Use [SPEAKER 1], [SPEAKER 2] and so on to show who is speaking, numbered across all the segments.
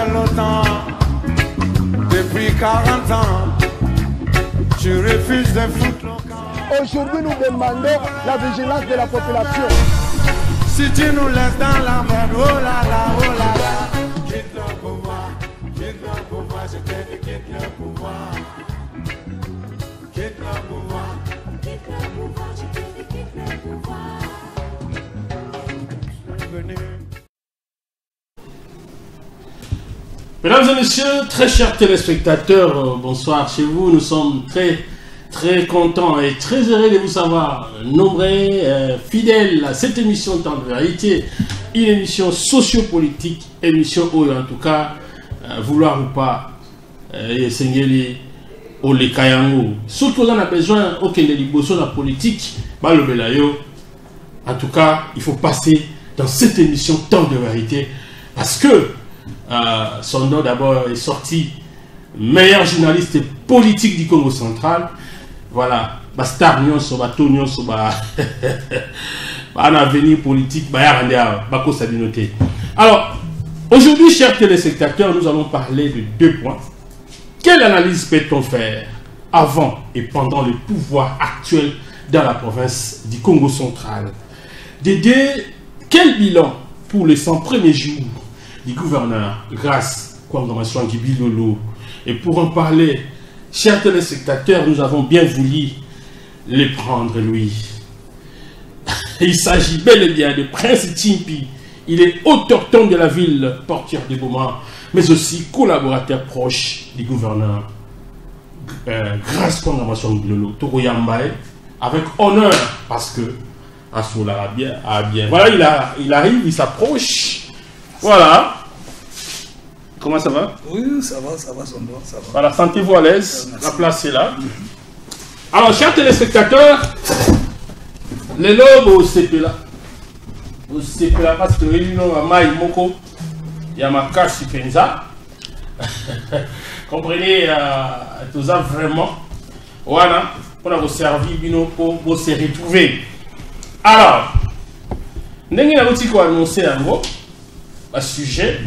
[SPEAKER 1] de l'OTAN. Depuis 40 ans, tu refuses de foutre le camp.
[SPEAKER 2] Aujourd'hui, nous demandons la vigilance de la population.
[SPEAKER 1] Si tu nous laisses dans la merde, oh là là, oh là là. Quitte le pouvoir, je te dis quitte le pouvoir. Quitte le pouvoir, je te dis quitte le pouvoir.
[SPEAKER 3] Mesdames et messieurs, très chers téléspectateurs, bonsoir chez vous. Nous sommes très contents et très heureux de vous savoir nombreux, fidèles à cette émission Temps de Vérité, une émission sociopolitique, émission où en tout cas, vouloir ou pas, Sengeli, Ole Kayango, surtout on a besoin aucun de la politique, en tout cas, il faut passer dans cette émission Temps de Vérité parce que son nom d'abord est sorti meilleur journaliste politique du Congo central. Voilà, Bastar Nyon Soba, Tonyon Soba, un avenir politique, Bako Sabinoté. Alors, aujourd'hui, chers téléspectateurs, nous allons parler de deux points. Quelle analyse peut-on faire avant et pendant le pouvoir actuel dans la province du Congo central? Quel bilan pour les 100 premiers jours du gouverneur grâce Kwangamashwan Gibilolo? Et pour en parler, chers téléspectateurs, nous avons bien voulu les prendre, lui. Il s'agit bel et bien de Prince Timpi. Il est autochtone de la ville portière de Goma, mais aussi collaborateur proche du gouverneur grâce Kwangamashwan Gibilolo, Toro Yambaye, avec honneur, parce que Assoula a bien. Voilà, il arrive, il s'approche. Voilà. Comment ça va?
[SPEAKER 4] Oui, ça va, son doigt, ça va.
[SPEAKER 3] Voilà, sentez-vous à l'aise. La place est là. Alors, chers téléspectateurs, les lobes au CPLA. Au CPLA, parce que il y a ma cache Penza. Comprenez, tout ça vraiment. Voilà, on a servi pour se retrouver. Alors, nous avons annoncé un mot, un sujet,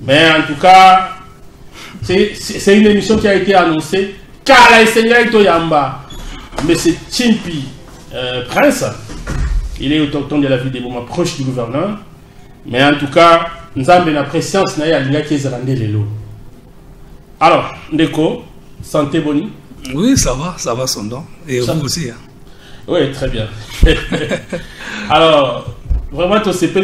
[SPEAKER 3] mais en tout cas, c'est une émission qui a été annoncée. Car mais c'est Timpi Prince, il est autochtone de la ville de Boma, proche du gouverneur. Mais en tout cas, nous avons la présence de alors, Ndeko, santé Boni?
[SPEAKER 4] Oui, ça va son don. Et ça, vous aussi. Hein.
[SPEAKER 3] Oui, très bien. Alors, vraiment, c'est pas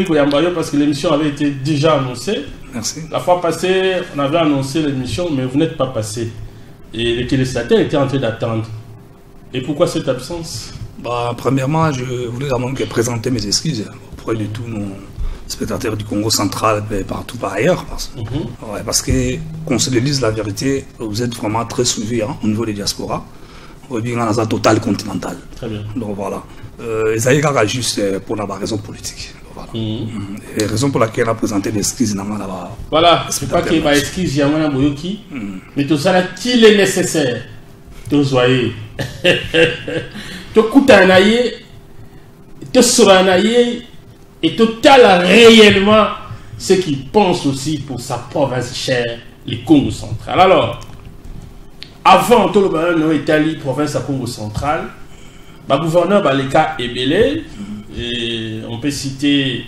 [SPEAKER 3] parce que l'émission avait été déjà annoncée.
[SPEAKER 4] Merci.
[SPEAKER 3] La fois passée, on avait annoncé l'émission, mais vous n'êtes pas passé. Et les téléspectateurs étaient en train d'attendre. Et pourquoi cette absence?
[SPEAKER 4] Premièrement, je voulais d'abord présenter mes excuses auprès de tous nos spectateurs du Congo central, mais partout par ailleurs. Parce que, qu'on se le dise la vérité, vous êtes vraiment très suivis au niveau des diasporas. Vous avez bien un total continental.
[SPEAKER 3] Très bien.
[SPEAKER 4] Donc voilà. Ils avaient juste pour la raison politique. Voilà. Et raison pour laquelle on a présenté des excuses là-bas.
[SPEAKER 3] Voilà, c'est pas qu'il y a des excuses, il y a un boyoki, mais tout ça là, qu'il est nécessaire. Tout soyez. Tout coûte un aïe, tout sera un aïe, et total réellement ce qu'il pense aussi pour sa province chère, le Congo central. Alors, avant tout le monde, Italie, province à Congo central, le gouverneur Baleka Ebele, et on peut citer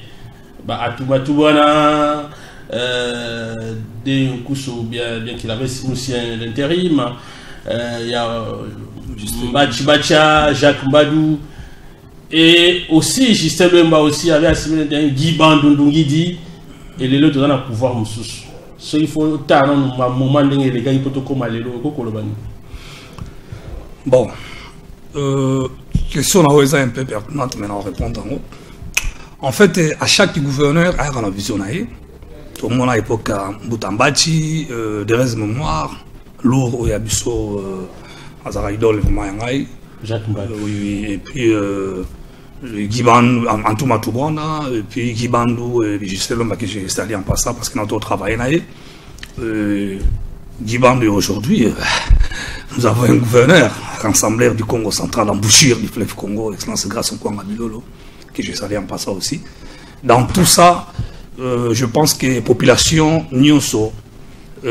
[SPEAKER 3] Atoumatoubana, bien qu'il avait aussi l'intérim, il y a Bachibacha, Jacques Mbadou, et aussi Justin Lemba aussi avait assimilé l'intérim, Guy Bandundungidi, et les autres dans le pouvoir Moussous. So il faut un moment donné les gars ils peuvent comme aller
[SPEAKER 4] bon, question un peu pertinente maintenant répondre en fait à chaque gouverneur a une vision au moment à l'époque Boutambachi Derez Mémoire lourd au Yabiso Azaraïdol
[SPEAKER 3] Jacques Mbadou
[SPEAKER 4] oui et puis Guiban Antouma Toubana et puis Guibandou et Justin Lomba que j'ai installé en passant parce que notre travail Guibandou aujourd'hui nous avons un gouverneur rassemblaire du Congo central embouchure du fleuve Congo excellence grâce au Kwanga Bilolo que j'ai installé en passant aussi dans tout ça je pense que la population nyonso à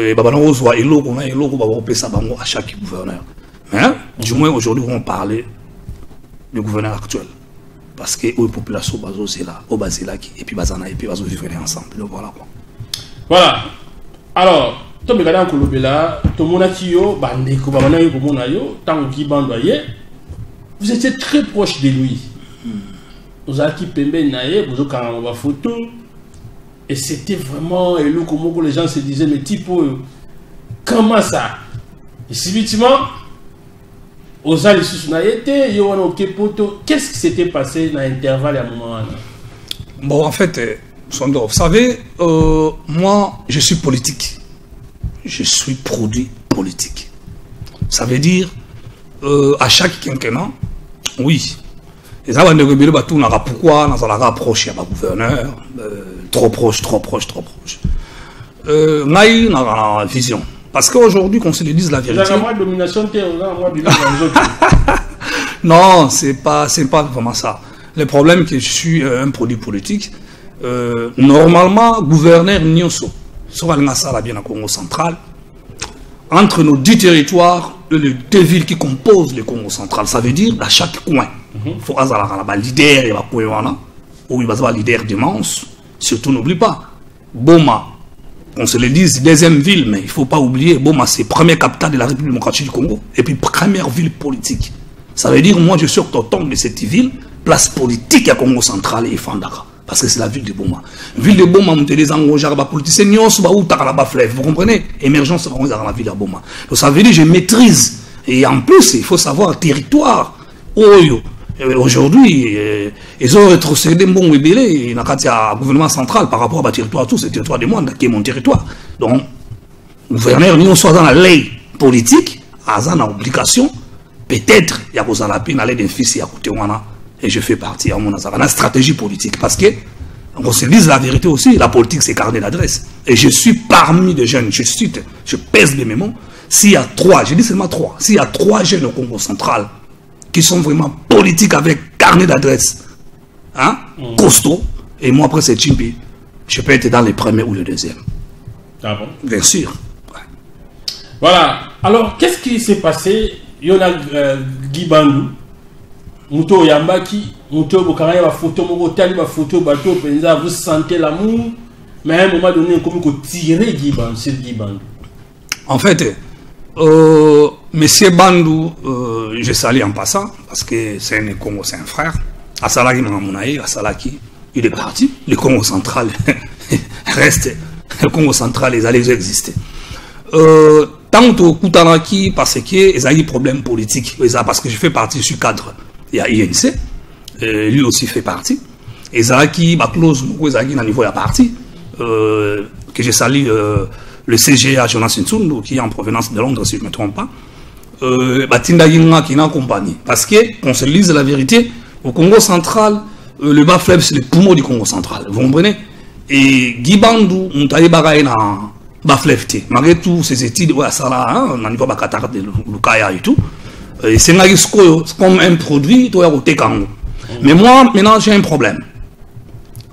[SPEAKER 4] chaque gouverneur. Mais du moins aujourd'hui on va parler du gouverneur actuel. Parce que la population est là, et puis ils vivre ensemble. Donc voilà quoi.
[SPEAKER 3] Voilà. Alors, tout le monde vous étiez très proche de lui. Vous avez qui pembe naïe, vous avez une photo. Et c'était vraiment, et là, comment les gens se disaient, mais tipo, comment ça? Et subitement, aux alliés sous naïté, qu'est-ce qui s'était passé dans l'intervalle à un moment?
[SPEAKER 4] Bon, en fait, vous savez, moi, je suis politique. Je suis produit politique. Ça veut dire, à chaque quinquennat, oui. Et ça va nous remettre pourquoi nous allons rapprocher à ma gouverneur, trop proche. On a eu une vision. Parce qu'aujourd'hui, qu'on se le dise la vérité. Non, c'est pas vraiment ça. Le problème est que je suis un produit politique. Normalement, gouverneur Nyonso, sur la bien au Congo central, entre nos 10 territoires, les 2 villes qui composent le Congo central, ça veut dire à chaque coin. Il faut avoir un leader et un leader d'immense. Surtout, n'oublie pas, Boma, on se le dise, deuxième ville, mais il ne faut pas oublier, Boma, c'est la première capitale de la République démocratique du Congo, et puis première ville politique. Ça veut dire, moi, je suis autonome de cette ville, place politique à Congo central et Fandara. Parce que c'est la ville de Boma. Ville de Boma, on te les engage à la politique, vous comprenez? Émergence dans la ville de Boma. Donc ça veut dire que je maîtrise. Et en plus, il faut savoir le territoire. Aujourd'hui, ils ont rétrocédé mon webélé dans le gouvernement central par rapport au territoire, tout ce territoire de moi, qui est mon territoire. Donc, le gouverneur, nous sommes dans la loi politique, dans l'obligation, peut-être, il y a besoin d'aller d'un fils à côté de moi. Et je fais partie à mon stratégie politique. Parce que, on se dise la vérité aussi, la politique c'est carnet d'adresse. Et je suis parmi les jeunes, je pèse mes mots. S'il y a 3, je dis seulement 3, s'il y a 3 jeunes au Congo central qui sont vraiment politiques avec carnet d'adresse, hein, costaud, et moi après c'est Chimpi, je peux être dans les premiers ou les deuxièmes.
[SPEAKER 3] Ah bon?
[SPEAKER 4] Bien sûr. Ouais.
[SPEAKER 3] Voilà. Alors, qu'est-ce qui s'est passé? Il y en a Guy Bandou. Muto Yambaki, Muto Bokaraya, photo, photo, bateau, vous sentez l'amour, mais à un moment donné, comme vous tirez Guy Bandou, c'est Guy Bandou. En fait,
[SPEAKER 4] Monsieur Bandou, je salue en passant, parce que c'est un Congo, c'est un frère. À Salaki, il est parti. Le Congo central reste. Le Congo central, ils allaient exister. Tant que Koutanaki, parce qu'il y a des problèmes politiques, parce que je fais partie, je suis cadre. Il y a INC, lui aussi fait partie. Et Zaki, Baklose, Zaki, à niveau de la partie, que je salue le CGA Jonas Nsundu, qui est en provenance de Londres, si je ne me trompe pas. Batinda Yinga qui est en compagnie. Parce qu'on se lise la vérité, au Congo central, le bas fleuve, c'est le poumon du Congo central. Vous comprenez? Et Guy Bandou, on t'a dit dans bas fleuve. Malgré tout, ces études, ouais, ça là, on a niveau de Qatar, de Lukaya et tout. C'est comme un produit, mais moi, maintenant, j'ai un problème.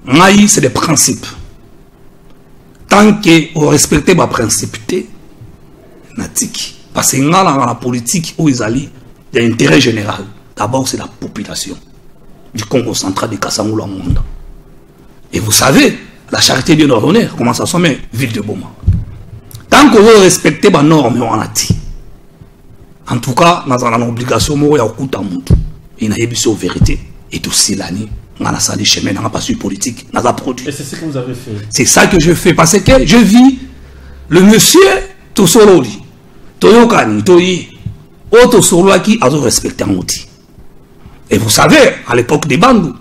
[SPEAKER 4] Maï, c'est des principes. Tant qu'on respecte les principes, parce que dans la politique où ils allient, il y a un intérêt général. D'abord, c'est la population du Congo central de Kassamoula monde. Et vous savez, la charité bien ordonnée commence à sommer ville de Boma. Tant qu'on veut respecter les normes, on a dit. En tout cas, nous avons l'obligation de faire un monde. Il y a une vérité. Et tout l'année, nous avons sali chemin, nous n'avons pas su politique, nous avons produit.
[SPEAKER 3] Et c'est ce que vous avez fait.
[SPEAKER 4] C'est ça que je fais. Parce que je vis le monsieur Tosololi, Toyokani, Toyi, Otosolo qui a respecté un outil. Et vous savez, à l'époque des Bandou,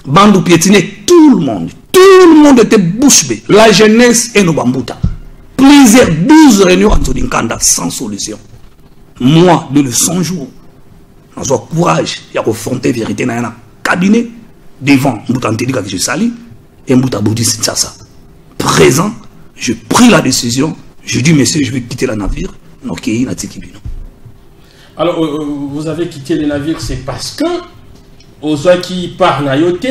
[SPEAKER 4] Bandou piétinait tout le monde. Tout le monde était bouche bée. La jeunesse et nos bamboutas. Plusieurs 12 réunions en Toninkanda sans solution. Moi, de le 100 jours, j'ai le courage de confronter la vérité dans un cabinet devant Mbouta Ntedika que je salue et Mbouta Boudi Sitsasa. Présent, je pris la décision, je dis, monsieur, je vais quitter le navire.
[SPEAKER 3] Alors, vous avez quitté le navire, c'est parce que, aux gens qui partent Nayote,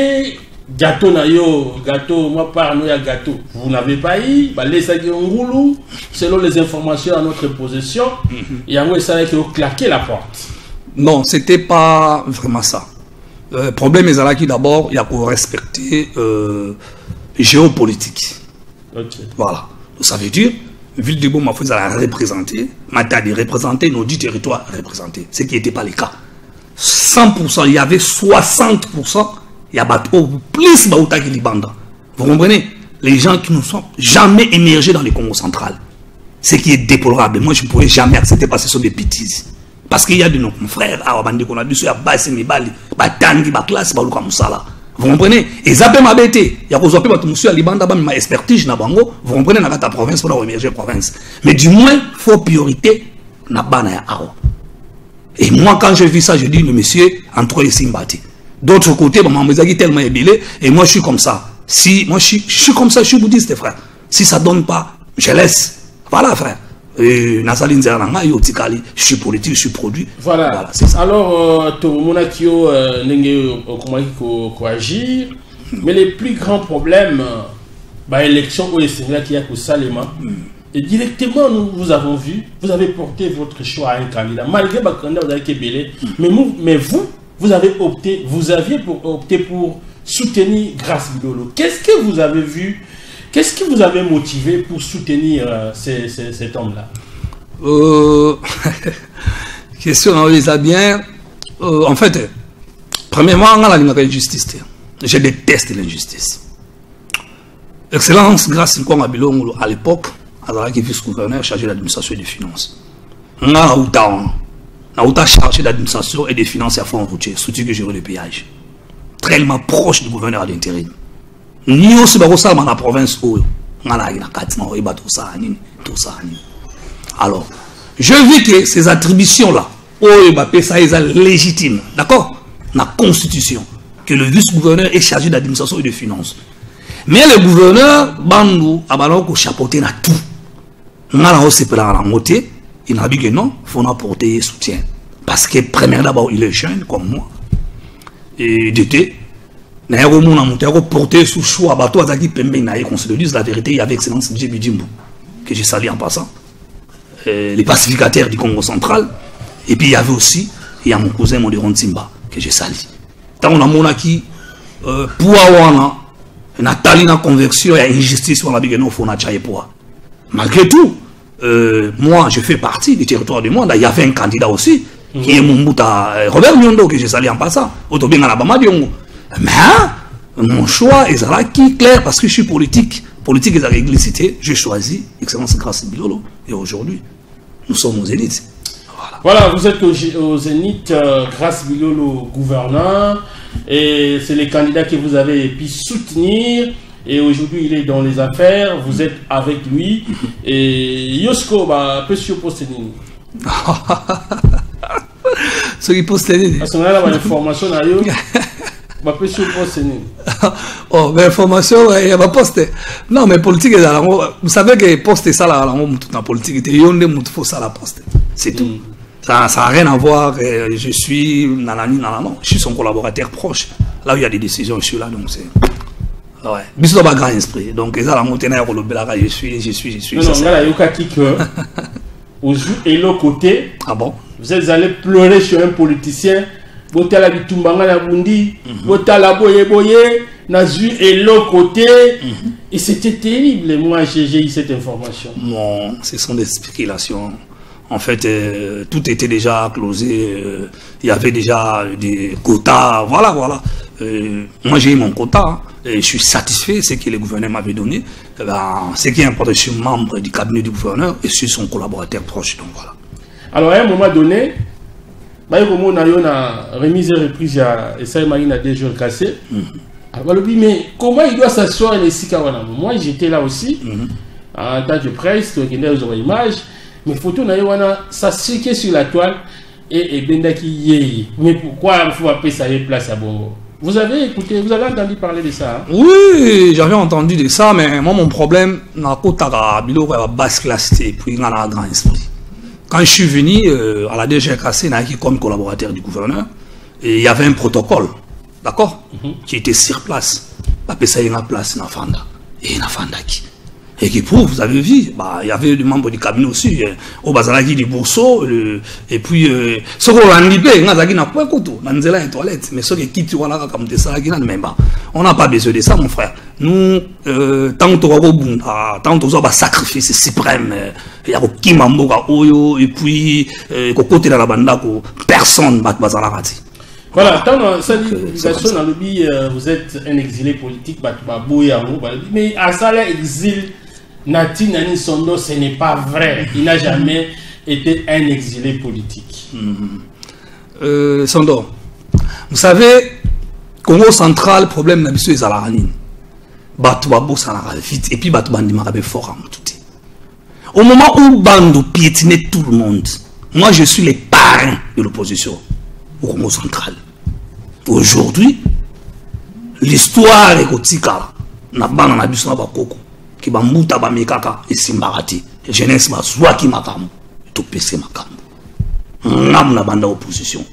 [SPEAKER 3] gâteau gâteau, moi par nous, il y a gâteau. Vous n'avez pas eu, selon les informations à notre possession, il y a un ça qui a claqué la porte.
[SPEAKER 4] Non, c'était pas vraiment ça. Le problème est qui d'abord, il y a pour respecter géopolitique.
[SPEAKER 3] Okay.
[SPEAKER 4] Voilà. Ça veut dire, Ville de Boma faisait la représenter, Matadi représenter nos 10 territoires représentés, ce qui n'était pas le cas. 100%, il y avait 60%, il y a plus de Libanda. Vous comprenez? Les gens qui ne sont jamais émergés dans le Congo central. Ce qui est déplorable. Moi, je ne pourrais jamais accepter parce que ce sont des bêtises. Parce qu'il y a de nos frères, qu'on a dit, il y a Bassi Mibali, Batangi, Baklas, Baluka Moussala. Vous comprenez? Et ça peut m'abaiter. Il y a des gens qui sont Libanda, ma expertise, vous comprenez, dans ta province, pour émerger province. Mais du moins, il faut priorité, na bana awa. Et moi, quand je vis ça, je dis, le monsieur, entre les Simbati. D'autre côté, maman me dit tellement ébélé, et moi, je suis comme ça. Si, moi, je suis comme ça, je suis bouddhiste, frère. Si ça ne donne pas, je laisse. Voilà, frère. Je suis politique, je suis produit.
[SPEAKER 3] Voilà, c'est ça. Alors, tout le monde a agir, mais les plus grands problèmes, l'élection au Sénégal qui a pour Salema, et directement, nous vous avons vu, vous avez porté votre choix à un candidat. Malgré le candidat, vous avez été mais vous avez opté, vous aviez opté pour soutenir Grace Bilolo. Qu'est-ce que vous avez vu? Qu'est-ce qui vous avait motivé pour soutenir cet homme-là?
[SPEAKER 4] Question, on les a bien. En fait, premièrement, on a l'injustice. Je déteste l'injustice. Excellence, Grace Bilolo, à l'époque, qui est vice-gouverneur chargé de l'administration et des finances. On a chargé d'administration et des finances à fond routier, soutien que gérer le péage. Tellement proche du gouverneur à l'intérim. Nous aussi, dans la province, alors, je vis que ces attributions-là, ça est légitime, d'accord? La constitution, que le vice-gouverneur est chargé d'administration et de finances. Mais le gouverneur, Bandou, a chapeauté na tout. On a la moitié, il a dit que non, il faut apporter soutien. Parce que, premièrement, d'abord, il est jeune, comme moi. Et d'été, il a porté sous choix à bateau à qu'on se le dise la vérité, il y avait excellence Djébi Djimbo, que j'ai sali en passant. Les pacificateurs du Congo central. Et puis il y avait aussi, il y a mon cousin Modéron Timba, que j'ai sali. Tant on a mon acquis, pour avoir Nathalie na conversion, il y a injustice, on a dit que non, il faut nachaye pour. Malgré tout, moi je fais partie du territoire du monde. Il y avait un candidat aussi, qui est mon Mouta Robert Nyondo, que j'ai sali en passant. Autobien à la Bama Diongo. Mais mon choix est clair parce que je suis politique. Politique est la réglicité. J'ai choisi Excellence Grace Bilolo. Et aujourd'hui, nous sommes aux Zénith.
[SPEAKER 3] Voilà, vous êtes au Zénith, Grace Bilolo, gouverneur. Et c'est les candidats que vous avez pu soutenir. Et aujourd'hui, il est dans les affaires. Vous êtes avec lui. Et Yosko, peut se poster.
[SPEAKER 4] Ce qui poste.
[SPEAKER 3] Parce qu'on a l'information à eux.
[SPEAKER 4] Oh, mais information, il y a pas poste. Non, mais politique, vous savez que poste ça là, la politique, il y a ça la poste. C'est tout. Ça n'a rien à voir. Je suis non, je suis son collaborateur proche. Là où il y a des décisions, je suis là, donc c'est. Ouais. Mais c'est pas grand esprit. Donc, ça la montagne au Belara, je suis.
[SPEAKER 3] Non, là, il y a que au jour et l'autre côté.
[SPEAKER 4] Ah bon? Vous
[SPEAKER 3] êtes allé pleurer sur un politicien. Botala bitumbanga na bundi, botala boye nazu et l'autre côté. Et c'était terrible. Moi, j'ai eu cette information.
[SPEAKER 4] Non, ce sont des spéculations. En fait, tout était déjà closé. Il y avait déjà des quotas. Voilà. Moi, j'ai eu mon quota. Et je suis satisfait de ce que le gouverneur m'avait donné. Ce qui est important, je suis membre du cabinet du gouverneur et je suis son collaborateur proche. Donc voilà.
[SPEAKER 3] Alors, à un moment donné, on a remise et reprise et ça a des jours cassés. Mais comment il doit s'asseoir les Sikawana? Moi j'étais là aussi en tant que presse, qui est aux images, mes photos ça circulait sur la toile et Bendaki Yéyi. Mais pourquoi il faut appeler ça place à Bongo? Vous avez écouté, vous avez entendu parler de ça?
[SPEAKER 4] Oui, j'avais entendu de ça, mais moi mon problème, c'est que je suis basse classe et puis dans un grand esprit. Quand je suis venu à la DGRKC, comme collaborateur du gouverneur, et il y avait un protocole d'accord, qui était sur place. Ça y a une place dans Fanda. Et dans Fanda qui. Et qui prouve, vous avez vu, bah, il y avait des membres du cabinet aussi, au Bazalaki du Bourseau, et puis, ce qu'on a dit, on a dit, on a toilette, mais ceux qui quittent, voilà, comme des salariés, on n'a pas besoin de ça, mon frère. Nous, tant que on a sacrifice suprême, il y a qui mamboka oyo, et puis, côté de la banda, personne ne va s'arrêter.
[SPEAKER 3] Voilà, dans cette civilisation, dans le lobby, vous êtes un exilé politique, mais à ça, l'exil, Nati Nani Sondo, ce n'est pas vrai. Il n'a jamais été un exilé politique.
[SPEAKER 4] Sondo, vous savez, Congo central, problème n'a pas à la ranine. Batouabou, ça n'a vite, et puis Batoubandi m'a fort en tout. Au moment où Bandou piétinait tout le monde, moi je suis les parrains de l'opposition au Congo central. Aujourd'hui, l'histoire est kotika na bana na biso na bakoko ki bambuta ba mekaka esimbarati jeunesse bazwa ki makambo to pese makambo ngam na banda opposition.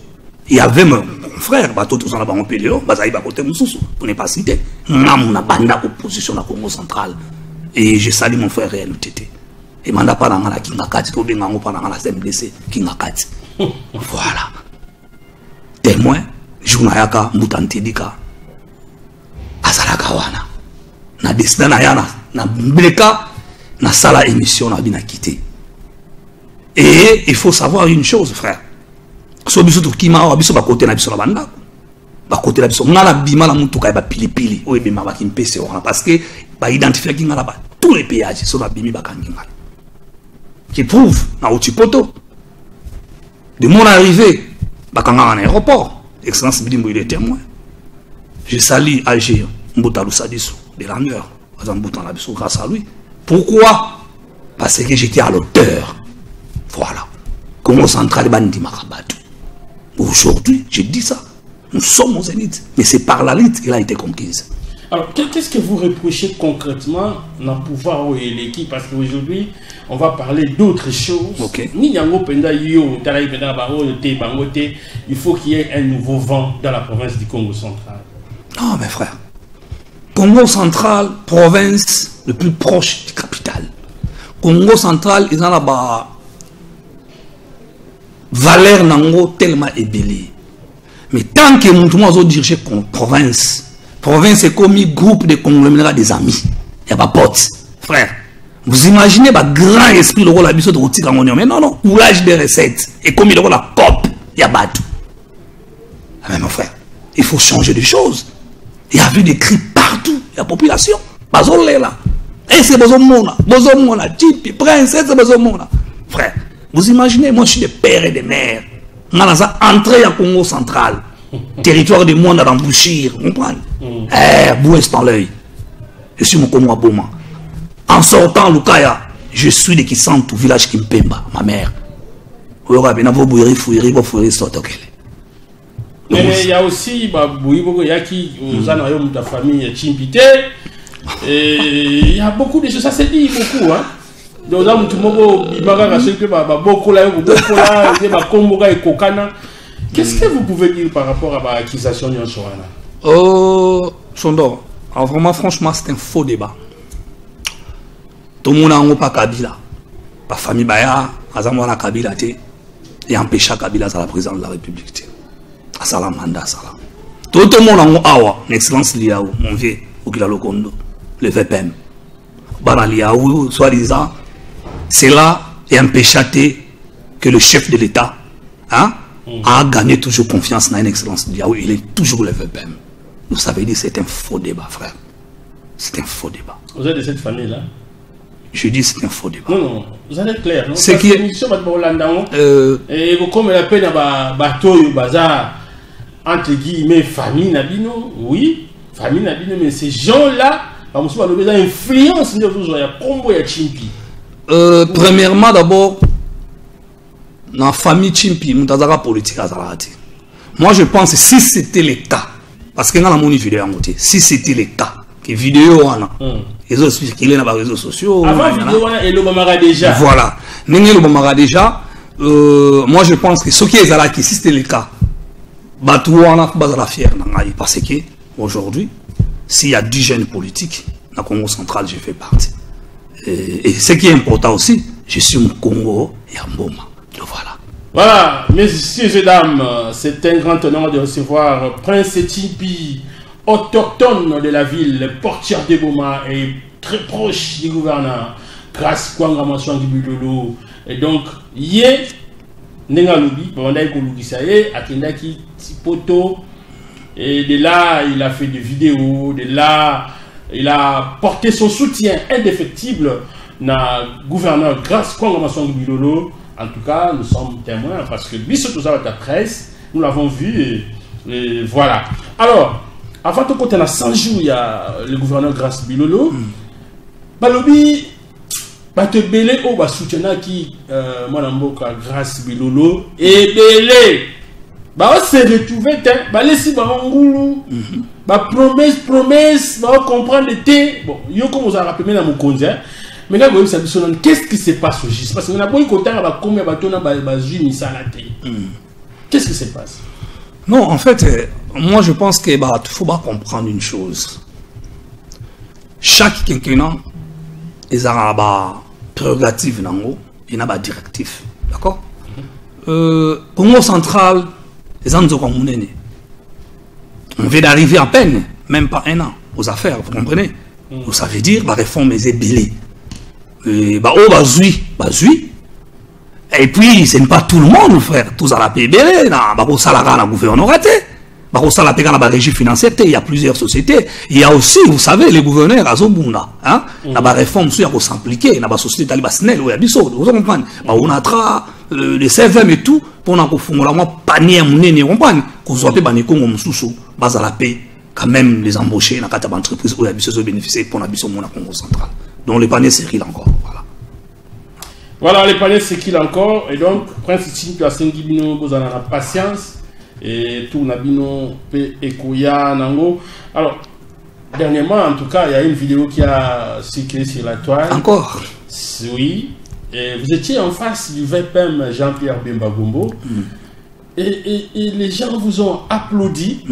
[SPEAKER 4] Il y avait mon frère bato tous na bango peleo bazai ba côté mususu pour ne pas citer ngam na banda opposition na Congo central et je salue mon frère réel Tété et manda pa na ngala kingakati ko benga ngo pa na ngala SMDC kingakati. Voilà. Témoin Journayaka Moutantidika Azalaka wana na destin na yana na bleka na sala émission na bina quitté. Et il faut savoir une chose, frère. So biso to kima wa biso ba côté na biso la banda ba côté na biso ngala bima la mutuka ba pilipili o ebima ba kimpese wana parce que ba identifier ki ngala ba tous les péages so ba bimi ba kanginga qui prouve na Otipoto de mon arrivée ba kanga en aéroport. Excellence Bidimbo, il est témoin. Je salue Alger, Mbouta Loussadiso, de la mère, grâce à lui. Pourquoi? Parce que j'étais à l'auteur. Voilà. Congo central Bandi Marabatou. Aujourd'hui, j'ai dit ça. Nous sommes aux élites. Mais c'est par la lutte qu'il a été conquise.
[SPEAKER 3] Alors, qu'est-ce que vous reprochez concrètement dans le pouvoir ou l'équipe? Parce qu'aujourd'hui, on va parler d'autres choses.
[SPEAKER 4] Okay.
[SPEAKER 3] Il faut qu'il y ait un nouveau vent dans la province du Congo central.
[SPEAKER 4] Non, mes frères. Congo central, province le plus proche du capital. Congo central, ils ont là-bas valeur nango tellement ébélée. Mais tant que nous avons dirigé province, c'est comme un groupe de conglomérats des amis. Il n'y a pas pote. Frère, vous imaginez le grand esprit de la biseau de Roti Kangonio. Mais non, non, oulage des recettes. Et comme il y a la COP, il y a bateau. Mais mon frère, il faut changer de choses. Il y a vu des cris partout. La population. Bazolé là. Et c'est Bozomona. Bozomona. Tipi, prince, c'est Bozomona. Frère, vous imaginez, moi je suis des pères et des mères. On a entré à Congo central. Territoire du monde à l'embouchir, vous comprenez? Bouès dans l'œil. Je suis mon Congo Aboma. En sortant Lukaya, je suis de Kisantu, village Kimpemba, ma mère.
[SPEAKER 3] Mais il y a aussi, il y a qui, ta famille Chimpité. Il y a beaucoup de choses, ça s'est dit beaucoup, hein. Donc là, tout le monde, qu'est-ce que vous pouvez dire par rapport à l'accusation de Yoshouana?
[SPEAKER 4] Sondor, alors vraiment, franchement, c'est un faux débat. Tout le monde n'a pas Kabila. La famille Baya, Azamwana Kabila, et empêcha Kabila à la présidence de la République. À Salam Manda Salam. Tout le monde a Awa, l'excellence Liaou, mon vieux, Okila Lokondo, le VPM. Bana Liaou, soi-disant, c'est là et empêcha que le chef de l'État, hein, a gagné toujours confiance dans une excellence. Il est toujours le VPM. Vous savez dire c'est un faux débat, frère. C'est un faux débat.
[SPEAKER 3] Vous êtes de cette famille-là?
[SPEAKER 4] Je dis c'est un faux débat.
[SPEAKER 3] Non, non, vous êtes clair, non?
[SPEAKER 4] C'est qui est...
[SPEAKER 3] Et vous comme la peine à bateau, bazar, entre guillemets, famille Nabino, oui, famille Nabino, mais ces gens-là, ils ont une influence de vous, il y a Combo et Chimpi.
[SPEAKER 4] Premièrement, d'abord, dans la famille Chimpi, nous avons politique à Zalati. Moi, je pense que si c'était le cas, parce que dans la vidéo, si c'était le cas, que vidéo, ils ont circulé dans les réseaux sociaux.
[SPEAKER 3] Avant vidéo, et l'Obamara déjà.
[SPEAKER 4] Voilà. L'Obamara déjà, moi, je pense que ce qui est Zalati, si c'était le cas, Batouana bazala fier parce que aujourd'hui, s'il y a 10 jeunes politiques, dans le Congo central, je fais partie. Et ce qui est important aussi, je suis au Congo et à Mboma. Donc voilà.
[SPEAKER 3] Voilà, messieurs et dames, c'est un grand honneur de recevoir Prince Timpi, autochtone de la ville, portière de Boma et très proche du gouverneur, grâce Kwanga Mwangi Bilolo. Et donc, yé, Nengalubi, Bandaï Kolugisaye, Akendaki Tipoto, et de là, il a fait des vidéos, de là, il a porté son soutien indéfectible na gouverneur grâce Kwanga Mwangi Bilolo. En tout cas, nous sommes témoins parce que lui, surtout ça, la presse, nous l'avons vu et voilà. Alors, avant de compter, 100 jours, il y a le gouverneur Grâce Bilolo. Balobi, te belé au bas soutien qui, moi, Grâce Bilolo, et belé. On s'est retrouvé, laissez Ngoulou, promesse, comprendre le thé. Bon, yo comme vous avez rappelé dans mon conseil. Mais là, qu'est-ce qui se passe au GIS? Parce qu'on a beaucoup de temps à combien qu'est-ce qui se passe?
[SPEAKER 4] Non, en fait, moi je pense qu'il faut comprendre une chose. Chaque quinquennat, il a une prérogative, il a une directive. D'accord? Congo central, les gens on vient d'arriver à peine, même pas un an, aux affaires, vous comprenez? Ça veut dire la réforme est bélée. Et puis ce n'est pas tout le monde, frère. Tous à la PBL, il y a la gouvernement, la régie financière, il y a plusieurs sociétés. Il y a aussi, vous savez, les gouverneurs à Zobunda. La réforme, il faut s'impliquer. La société, vous comprenez? On a le CFM et tout, pour qu'on ait panier, qu'on soit quand même les embaucher dans les entreprises où ils ont bénéficié pour l'habitation au Congo central. Donc le panier s'écrile encore.
[SPEAKER 3] Voilà, les paniers s'écrilent encore. Et donc, Prince Timpi a Sengibino, vous en avez la patience. Et tout Nabino, Ekoya, Nango. Alors, dernièrement, en tout cas, il y a une vidéo qui a circulé sur la toile.
[SPEAKER 4] Encore?
[SPEAKER 3] Oui. Et vous étiez en face du VPM Jean-Pierre Bemba Gombo. Et les gens vous ont applaudi.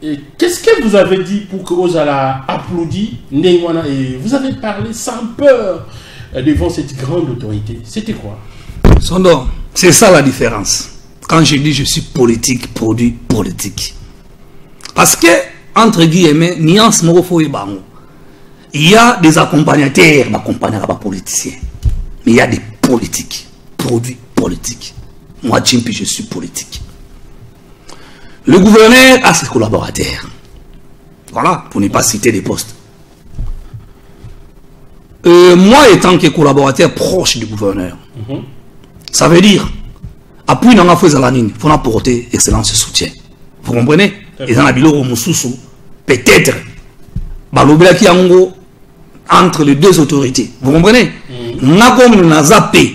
[SPEAKER 3] Et qu'est-ce que vous avez dit pour que vous allez applaudir et vous avez parlé sans peur devant cette grande autorité? C'était quoi?
[SPEAKER 4] C'est ça la différence. Quand je dis je suis politique, produit politique. Parce que, entre guillemets, nuance il y a des accompagnateurs, accompagnateurs politiciens. Mais il y a des politiques, produits politiques. Moi, Timpi, je suis politique. Le gouverneur a ses collaborateurs. Voilà, pour ne pas citer des postes. Moi, étant que collaborateur proche du gouverneur, ça veut dire, appui dans la fois il faut apporter excellence et soutien. Vous comprenez? Et dans la bilo peut-être, entre les deux autorités. Vous comprenez? Nous avons zappé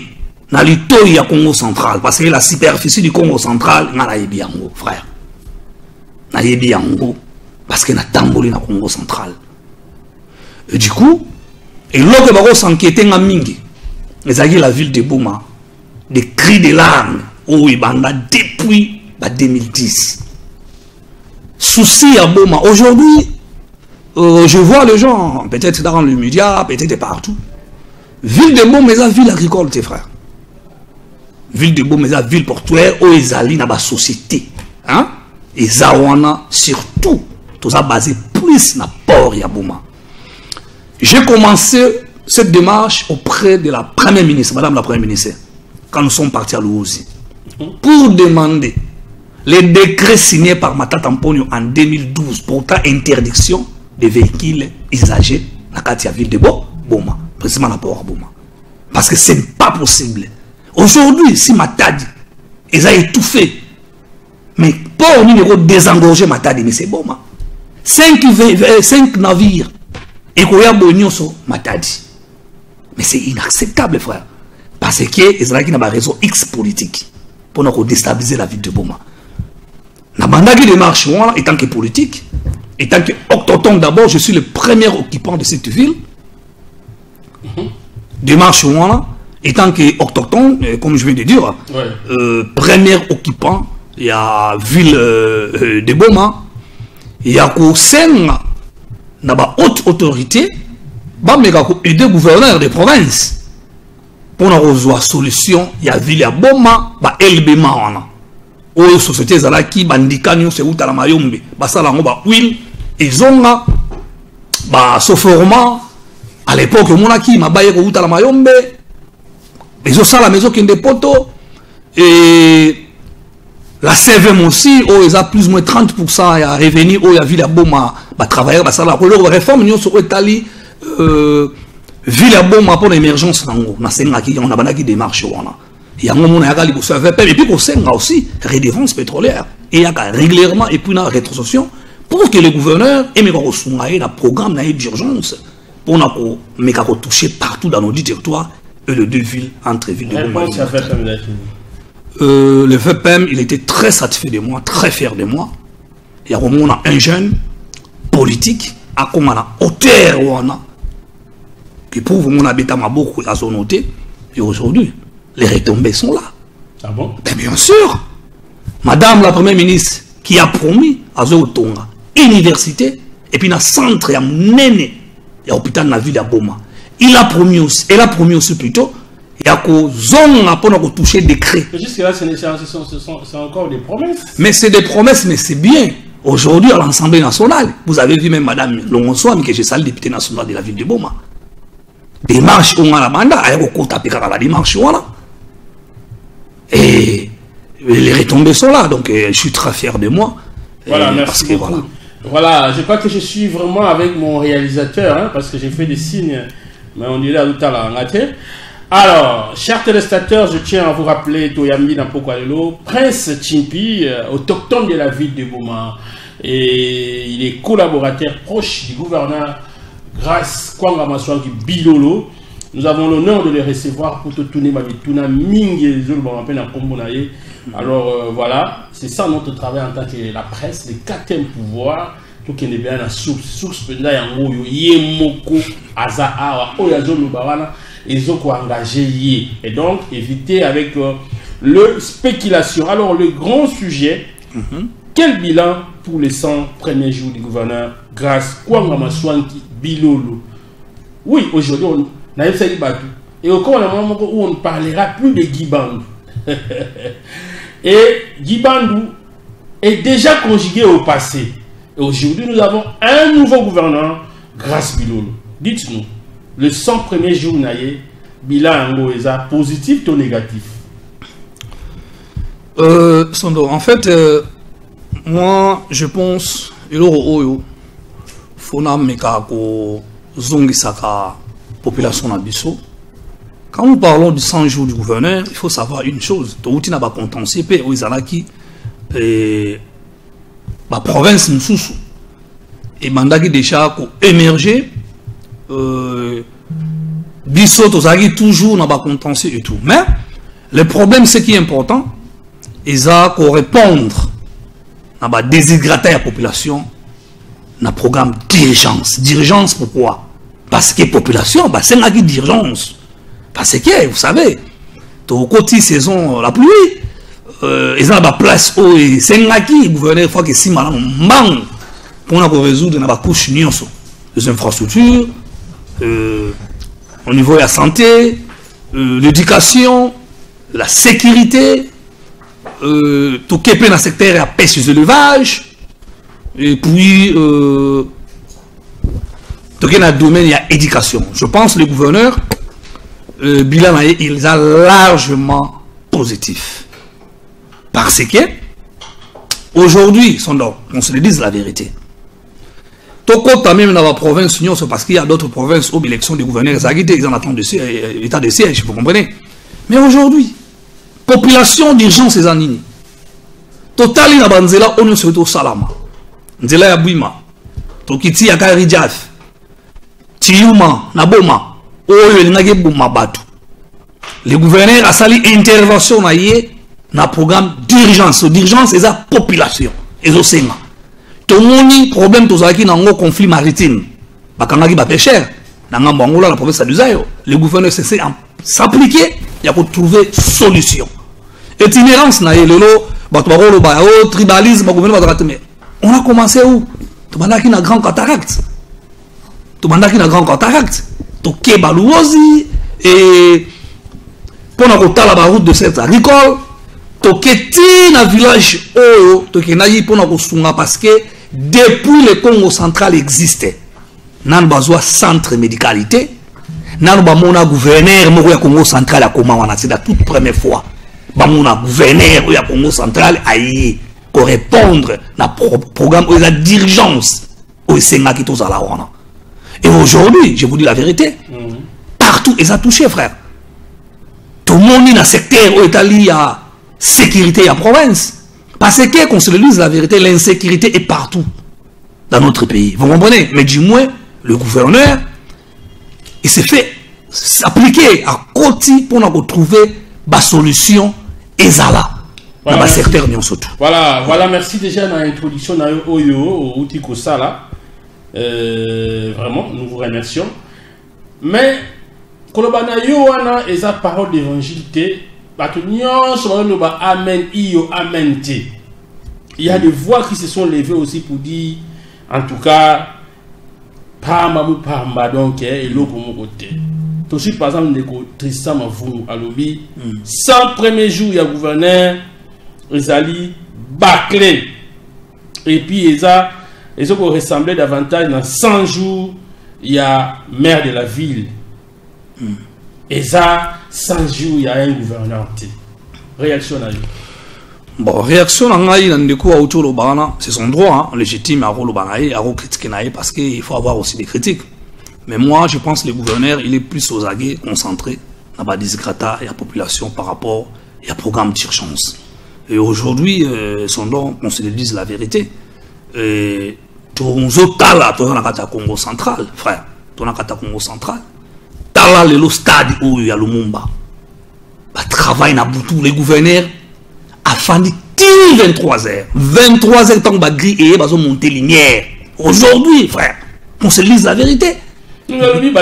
[SPEAKER 4] dans le Congo central, parce que la superficie du Congo central, nous avons bien, frère. Parce que nous avons dans le Congo central. Et du coup, et l'autre baro s'inquiétait en mingi. Mais ça y est, la ville de Boma, des cris de larmes, où il banda depuis 2010. Souci à Boma. Aujourd'hui, je vois les gens, peut-être dans les médias, peut-être partout. Ville de Boma, c'est la ville agricole, tes frères. Ville de Boma, c'est la ville portuaire, où ils allaient dans la société. Hein? Et Zawana, surtout, tout ça basé plus dans le port de Boma. J'ai commencé cette démarche auprès de la première ministre, madame la première ministre, quand nous sommes partis à Lououzi, pour demander les décrets signés par Matata Mponyo en 2012 portant interdiction des véhicules usagés dans la ville de Boma, précisément dans le port de Boma. Parce que ce n'est pas possible. Aujourd'hui, si Matadi, ils ont étouffé, mais pour nous désengorger Matadi, mais c'est Boma. 5 navires. Et qu'on a Matadi. Mais c'est inacceptable, frère. Parce que Israël n'a pas raison X politique pour nous déstabiliser la ville de Boma. La mandat qui démarche, étant que politique, étant que autochtone d'abord, je suis le premier occupant de cette ville. Démarche, étant que autochtone, comme je viens de dire, premier occupant il y a ville de Boma, il y a Kosenga, na ba haute autorité, ba mega ko aider gouverneur de province pour na rejoindre solution, il y a ville à Boma, ba LBMA wana. O société zalaki bandika nyo se uta la mayombe, ba sala ngo ba huile et zonga ba soforma à l'époque monaki mabaye ko uta la mayombe. Les autres la maison qui est des poteaux et la CVM aussi, où ils ont plus ou moins 30% à revenir, où il y a vu la Boma, travailler, ça la réforme, nous sommes allés vu la Boma pour l'émergence, on a des démarches. Il y a un moment où il y a des CVM, et puis il y a aussi redevance pétrolière. Et il y a régulièrement, et puis une rétrocession, pour que le gouverneur ait un programme d'urgence pour nous toucher partout dans nos territoires. Et les deux villes, entre villes de Boma. Le VPM, il était très satisfait de moi, très fier de moi. Il y a vraiment un jeune politique, à comme on a hauteur, qui prouve mon habitat m'a beaucoup à son noté. Et aujourd'hui, les retombées sont là.
[SPEAKER 3] Ah bon?
[SPEAKER 4] Bien sûr. Madame la Première ministre, qui a promis à Zotonga, université, et puis un centre, il y a un hôpital dans la ville de Boma. Elle a promis aussi plutôt, il y a pour toucher des décrets.
[SPEAKER 3] Jusque-là, c'est encore des promesses.
[SPEAKER 4] Mais c'est des promesses, mais c'est bien. Aujourd'hui, à l'Assemblée nationale, vous avez vu même Madame Longonsoam, qui est salle députée nationale de la ville de Boma. Des marches, on a la mandat, il y a la démarche, et les retombées sont là, donc je suis très fier de moi.
[SPEAKER 3] Voilà, merci beaucoup. Voilà, je crois que je suis vraiment avec mon réalisateur, hein, parce que j'ai fait des signes. Mais on dirait à tout à l'heure. Alors, chers téléspectateurs, je tiens à vous rappeler Toyambi Nampokwalelo, Prince Chimpi, autochtone de la ville de Boma. Et il est collaborateur proche du gouverneur Grace Kwanga Maswangi Bilolo. Nous avons l'honneur de le recevoir pour tout tourner ma vie. Alors voilà, c'est ça notre travail en tant que la presse, le quatrième pouvoir. Tout qui est bien la source pendant yango yemoko azaa oyazo lubawana ezoko engagé et donc éviter avec le spéculation. Alors le grand sujet, quel bilan pour les 100 premiers jours du gouverneur Grace Kwanga Maswangi Bilolo? Oui, aujourd'hui on a eu ça et au cours d'un moment où on ne parlera plus de Guibandou. Et Guibandou est déjà conjugué au passé. Et aujourd'hui, nous avons un nouveau gouverneur, Grace Bilolo. Dites-nous, le 100 premiers jours, bilan Ngoeza, positif ou négatif?
[SPEAKER 4] Sondo, en fait, moi, je pense, population nabiso. Quand nous parlons du 100 jours du gouverneur, il faut savoir une chose. Touti n'a pas contentieux, la province Moussou et mandaki déjà pour émerger biso tozaki toujours n'a pas contentieux et tout, mais le problème c'est qui est important ils a pour répondre n'a pas déshydrater la population na programme d'urgence pourquoi? Parce que population bah c'est la d'urgence parce que vous savez au côté saison la pluie ils ont la place où c'est le gouverneur fois que si madame manque pour résoudre la couche les infrastructures au niveau de la santé, l'éducation, la sécurité, tout qui est dans le secteur de la pêche et de l'élevage, et puis tout qui est dans le domaine de l'éducation. Je pense que le gouverneur bilan il est largement positif. Parce que, aujourd'hui, on se le dise la vérité. Tout compte même dans la province, c'est parce qu'il y a d'autres provinces où l'élection des gouverneurs, ils en attendent l'état de siège, vous comprenez. Mais aujourd'hui, population d'urgence, c'est en ligne. Total, il y a Banzela, on est surtout Salama. Nzela ya Bouima, Tokiti ya Karidjaf, Tiyuma, Naboma, Oyo, Nage Bouma Batu. Le gouverneur a sali intervention dans le programme d'urgence. D'urgence, c'est la population. Et c'est ça. Tout le monde problème dans un conflit maritime. Parce qu'il y a des pêcheurs. Dans la province de Zayo, le gouverneur s'appliquer, il y a pour trouver solution. Itinérance, tribalisme, mais on a commencé où? Tu m'as dit qu'il y a une grande cataracte. Tu m'as dit qu'il y a une grande cataracte. Tu as balouosi et pour la route de cette agricole, tu as un village parce que depuis le Congo central existait. Nous avons besoin de centre médicalité. Nous avons besoin de gouverneur du Congo central. C'est la toute première fois. Nous avons un gouverneur du Congo central pour répondre à programme de la dirigeance au Sénat qui est à la. Et aujourd'hui, je vous dis la vérité, partout, ils ont touché, frère. Tout le monde dans le secteur où est lié à sécurité à la province. Parce que, qu'on se le dise la vérité, l'insécurité est partout dans notre pays. Vous comprenez? Mais du moins, le gouverneur, il s'est fait appliquer à côté pour nous trouver la solution et ça là. Voilà,
[SPEAKER 3] voilà, merci déjà dans l'introduction dans Oyo, au Tiko Sala. Vraiment, nous vous remercions. Mais, Kolobana Yoana et sa parole d'évangile, amen, amen. Il y a des voix qui se sont levées aussi pour dire, en tout cas, Pamba donc, et l'autre mon côté. Tout de suite, par exemple, Tristan Mavou à l'Obi, 100 premiers jours, il y a gouverneur, Ezali, bâclé. Et puis, ils ont ressemblé davantage dans 100 jours, il y a maire de la ville. Et ça, 100 jours, il y a un gouverneur. Réaction à lui.
[SPEAKER 4] Bon, réaction à lui, c'est son droit légitime à critiquer parce qu'il faut avoir aussi des critiques. Mais moi, je pense que le gouverneur, il est plus aux aguets, concentré dans la disgrata et la population par rapport au programme d'urgence. Et aujourd'hui, son don, on se le dise la vérité. Tout le Congo central, frère. Tout le Congo central. Tala le stade où il y a Lumumba. Travail na boutou, les gouverneurs a fini 23h. 23h, tant que gris et ils ont monté lumière. Aujourd'hui, frère, on se lise la vérité.
[SPEAKER 3] Nous avons dit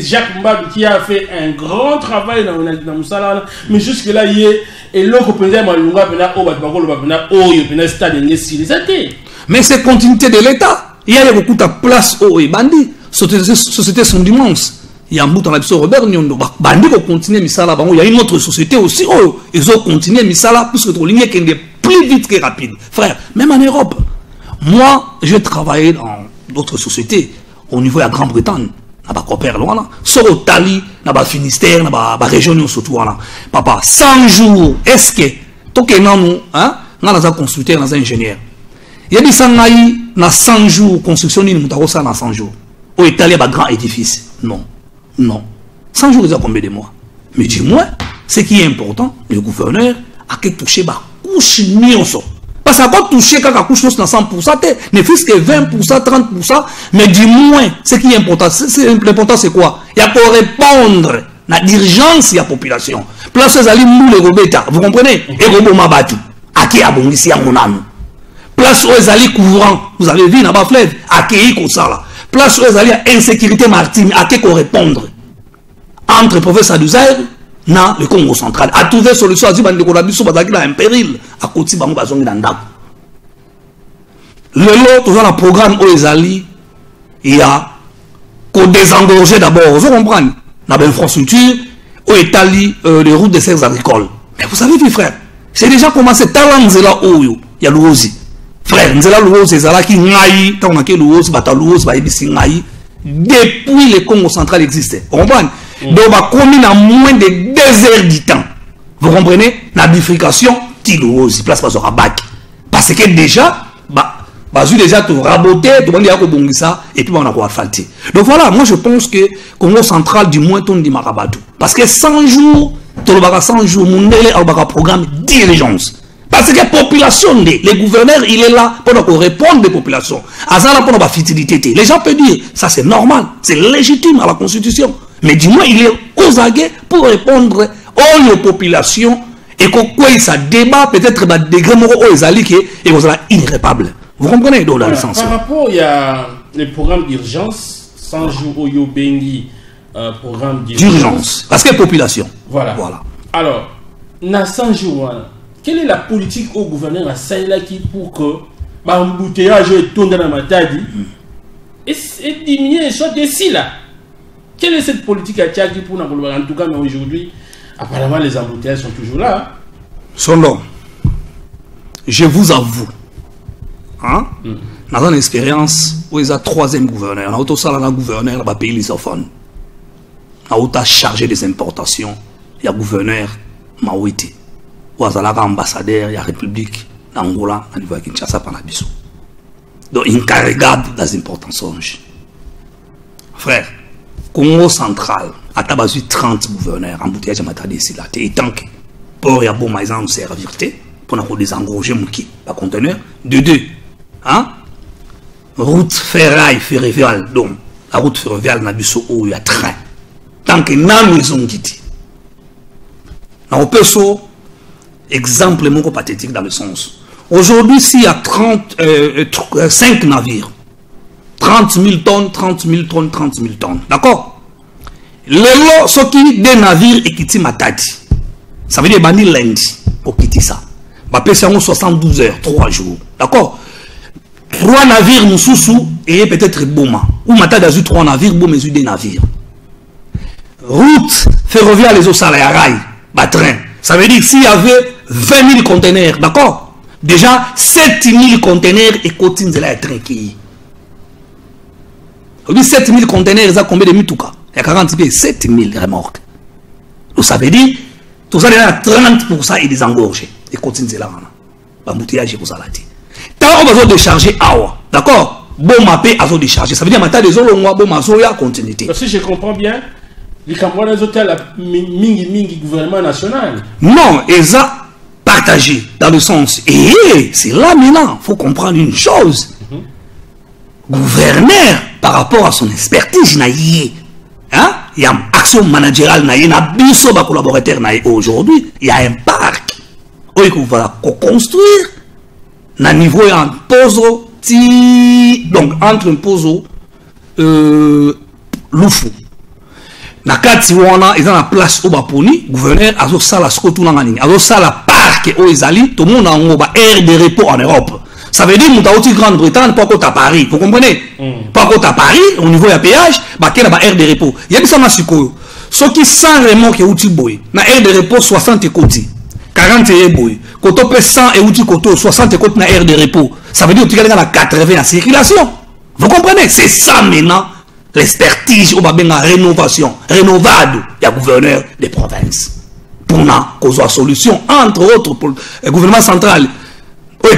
[SPEAKER 3] Jacques Mbab qui a fait un grand travail dans Moussala, mais jusque là, il est et l'autre
[SPEAKER 4] mais c'est continuité de l'État. Il y a beaucoup de place au bandit. Société sont immenses. Il y a un bout dans l'épisode Robert Nyondo. Bandit va continuer Misala. Il y a une autre société aussi. Ils ont continué Misala puisque la ligne est plus vite que rapide. Frère, même en Europe. Moi, je travaillé dans d'autres sociétés au niveau de la Grande-Bretagne. Sur le Tali, dans le Finistère, dans la région surtout. Papa, 100 jours, est-ce que nous avons un constructeur, dans un ingénieur? Il y a des 100 jours, construction dans 100 jours. Au Italie, il y a un grand édifice. Non. 100 jours, il y a combien de mois? Mais du moins, ce qui est important, le gouverneur a touché la couche nioso. Parce qu'il a touché quand la couche dans 100%, ne fût-ce que 20%, 30%, mais du moins, ce qui est important, c'est quoi? Il y a pour répondre à la dirigeance de la population. Place où les robeta, vous comprenez? Et robo mabatu, à qui a bon ici à mon âme. Place où ils allaient couvrant, vous avez vu dans la fleuve, à qui ils ça. Place où ils allaient insécurité maritime, à qui répondre. Entre professeur Duzaire, dans le Congo central, à trouver solution à dire que un péril à côté de l'Andap. Le lot, toujours dans le programme où ils allaient, il y a qu'on désengorger d'abord, vous comprenez, dans l'infrastructure, où est allé les routes des serres agricoles. Mais vous savez, frère, c'est déjà commencé, talent là où il y a l'ouosi. Frère, Nzela Louosi, c'est là qui ngaï, tant que Louosi, bata Louosi, ngaï, depuis le Congo central existait. Vous comprenez? Donc, on va combiner en moins de 2 heures du temps. Vous comprenez? La bifurcation, Louosi, place pas sur bac. Parce que déjà, déjà tout raboté, tout le monde a bon ça, et puis on a quoi falter. Donc voilà, moi je pense que Congo central, du moins, on dit Marabadou. Parce que 100 jours, tout le monde 100 jours, mon programme d'urgence. Parce que la population, les gouverneurs, il est là pour répondre des populations. À ça, pour la futilité. Les gens peuvent dire, ça c'est normal, c'est légitime à la Constitution. Mais du moins, il est aux aguets pour répondre aux populations et quoi ça débat peut-être à degré aux alliés et aux irrépables. Vous comprenez dans le sens.
[SPEAKER 3] Par rapport, il y a le programme d'urgence, 100 jours au Yobengi, programme
[SPEAKER 4] d'urgence. Parce que population.
[SPEAKER 3] Voilà. Alors, Nassan Jouana, quelle est la politique au gouverneur à Saïlaki pour que l'embouteillage tourne dans la matadi et diminuer soit d'ici là? Quelle est cette politique à Tchaki pour nous? En tout cas, mais aujourd'hui, apparemment, les embouteillages sont toujours là.
[SPEAKER 4] Son nom, je vous avoue, hein, dans une expérience où il y a troisième gouverneur, on a aussi un gouverneur dans le pays lusophone, on a chargé des importations, il y a gouverneur Mawiti, où il y a ambassadeur, il y a République d'Angola, à niveau de Kinshasa, Panabiso. Donc, il regarde des importations. Frère, Congo central, à Tabasu 30 gouverneurs, embouteillage à Matadi ici là, et tant que pour y a bon maïs en servir pour nous désengorger mon qui, pas conteneur. De deux, hein? Route ferraille, ferroviaire, donc la route ferroviaire n'a biso où il y a train. Tant que n'a maison qui dit. On peut so exemple mon pathétique dans le sens. Aujourd'hui, s'il y a 5 navires, 30 000 tonnes, 30 000 tonnes, 30 000 tonnes. D'accord? Le lot, ce qui des navires et qui Matadi. Ça veut dire bani lundi pour quitter ça. Bah, c'est 72 heures, 3 jours. D'accord? 3 navires nous sous et peut-être Boma. Ou Matadi a eu 3 navires, Boma a eu des navires. Route ferroviaire, les eaux salariales, bah, train. Ça veut dire que s'il y avait 20 000 conteneurs, d'accord? Déjà, 7 000 conteneurs et cotines de la train qui. 7 000 conteneurs, il y a combien de mitouka? Il y a 40 000, 7 000 remorques. Donc ça veut dire, tout ça, il y a 30% et des engorgés. Et cotines de la embouteillage pour ça là. Tant qu'on va décharger, d'accord? Bon mappé à décharger. Ça veut dire, maintenant, les autres, bon mazo, il y a continuité.
[SPEAKER 3] Si je comprends bien, les Camerounais hôtels à mingi gouvernement national. Non,
[SPEAKER 4] ils ont partagé dans le sens. Et c'est là maintenant, il faut comprendre une chose. Gouverneur, par rapport à son expertise, il y a une action managériale, il y a un collaborateur aujourd'hui, il y a un parc. Il va construire, à niveau un pozo, donc entre un pozo, l'oufou. Na kati wana ils ont la place au Baponi, gouverneur azo sala skotu na ngani, azo sala parc au Izali, tout le monde a ngoba aire de repos en Europe. Ça veut dire que Grande-Bretagne, pas qu'au à Paris. Vous comprenez? Pas qu'au à Paris, au niveau du péage, il y a une aire de repos. Il y a des gens qui sont ceux qui sont vraiment qui ont boy. Na aire de repos 60 côtés, 40 boy. Quand on peut 100 et outil côté 60 côtés na aire de repos. Ça veut dire que tu as la 80 en circulation. Vous comprenez? C'est ça maintenant l'expertise ou la rénovation, rénovable, il y a gouverneur des provinces. Pour nous, la solution, entre autres, pour le gouvernement central. Mais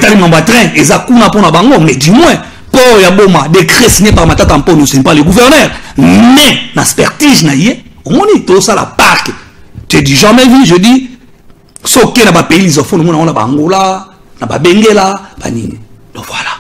[SPEAKER 4] du moins, pour Yaboma, décret signé par Matata Mpo, nous ne sommes pas les gouverneurs. Mais, l'expertise, au moins, tout ça, la parc. Tu dis jamais vu, je dis, ce qui est dans le pays, ils offrent, nous avons Angola, Bengela, Banini. Donc voilà.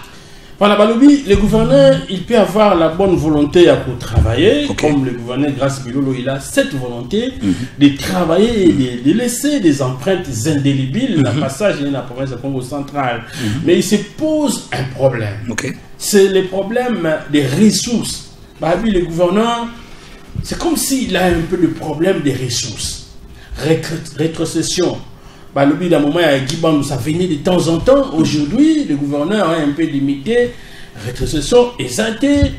[SPEAKER 3] Voilà, Balobi, le gouverneur, il peut avoir la bonne volonté pour travailler, comme le gouverneur Grace Bilolo, il a cette volonté de travailler et de laisser des empreintes indélébiles dans le passage de la province de Congo central. Mais il se pose un problème. C'est le problème des ressources. Babi, le gouverneur, c'est comme s'il a un peu de problème des ressources. Rétrocession. Balobi, d'un moment, ça venait de temps en temps. Aujourd'hui, le gouverneur a un peu limité. Rétrocession, exacté.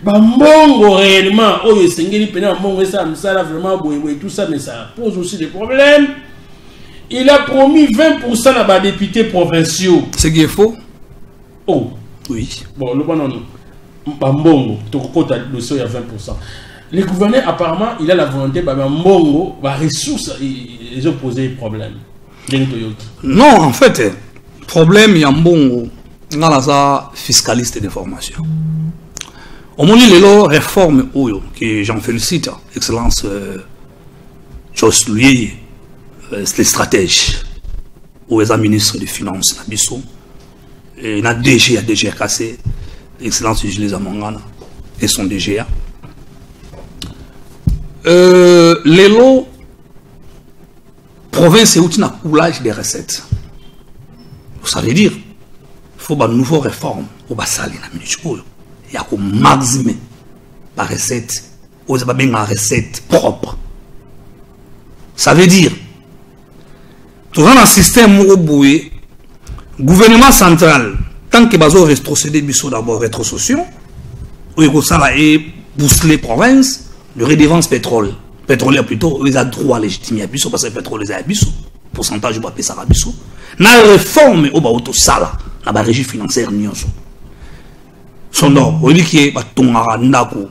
[SPEAKER 3] Mbongo réellement, tout ça, mais ça pose aussi des problèmes. Il a promis 20% à des députés provinciaux.
[SPEAKER 4] C'est qui est faux?
[SPEAKER 3] Oh.
[SPEAKER 4] Oui.
[SPEAKER 3] Bon, le bon non. Mbongo, il y a 20%. Le gouverneur, apparemment, il a la volonté, Mbongo, ressources, ils ont posé des problèmes.
[SPEAKER 4] Non, en fait, le problème, il y a un bon fiscaliste de formation. Au moment où les réformes, que j'en félicite, Excellence Joss Louis, les stratèges, ou les ministres des Finances, et il y a DG, cassé, Excellence Jules Amangana et son DGA. Les lots, province et outil coulage des recettes. Ça veut dire, il faut une nouvelle réforme au Bassali. Il y a un maximum de recettes vous avez une recette propre. Ça veut dire, dans un système où le gouvernement central, tant que vous avez rétrocédé d'abord rétrocession, où vous avez boosté les provinces, de redevance pétrole. Pétrolier plutôt, ils ont droit à légitimer parce que le pétrole est à biso. Pourcentage de papier ça à biso. Dans la réforme, au bas auto sala, dans la régie financière nyonso. Son nom, on dit qu'il y a ton arandako